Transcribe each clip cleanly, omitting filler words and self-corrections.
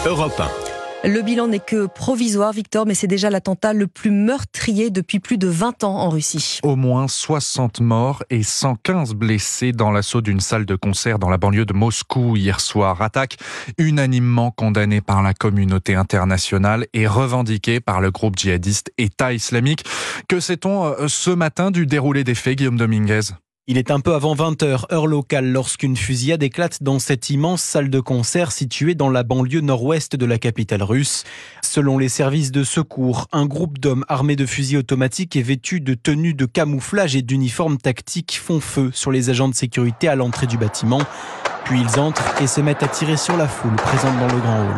Europe 1. Le bilan n'est que provisoire, Victor, mais c'est déjà l'attentat le plus meurtrier depuis plus de 20 ans en Russie. Au moins 60 morts et 115 blessés dans l'assaut d'une salle de concert dans la banlieue de Moscou hier soir. Attaque unanimement condamnée par la communauté internationale et revendiquée par le groupe djihadiste État islamique. Que sait-on ce matin du déroulé des faits, Guillaume Dominguez ? Il est un peu avant 20h, heure locale, lorsqu'une fusillade éclate dans cette immense salle de concert située dans la banlieue nord-ouest de la capitale russe. Selon les services de secours, un groupe d'hommes armés de fusils automatiques et vêtus de tenues de camouflage et d'uniformes tactiques font feu sur les agents de sécurité à l'entrée du bâtiment. Puis ils entrent et se mettent à tirer sur la foule présente dans le grand hall.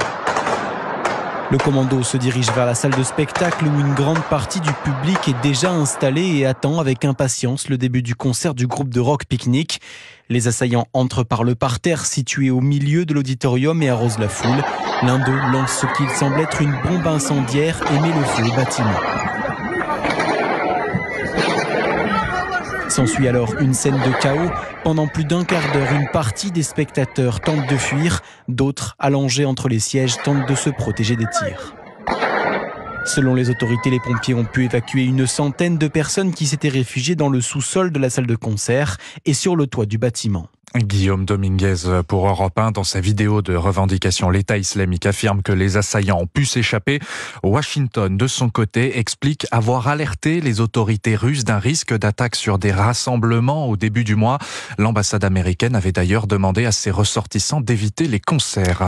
Le commando se dirige vers la salle de spectacle où une grande partie du public est déjà installée et attend avec impatience le début du concert du groupe de rock Picnic. Les assaillants entrent par le parterre situé au milieu de l'auditorium et arrosent la foule. L'un d'eux lance ce qu'il semble être une bombe incendiaire et met le feu au bâtiment. S'ensuit alors une scène de chaos. Pendant plus d'un quart d'heure, une partie des spectateurs tente de fuir, d'autres, allongés entre les sièges, tentent de se protéger des tirs. Selon les autorités, les pompiers ont pu évacuer une centaine de personnes qui s'étaient réfugiées dans le sous-sol de la salle de concert et sur le toit du bâtiment. Guillaume Dominguez pour Europe 1. Dans sa vidéo de revendication, l'État islamique affirme que les assaillants ont pu s'échapper. Washington, de son côté, explique avoir alerté les autorités russes d'un risque d'attaque sur des rassemblements au début du mois. L'ambassade américaine avait d'ailleurs demandé à ses ressortissants d'éviter les concerts.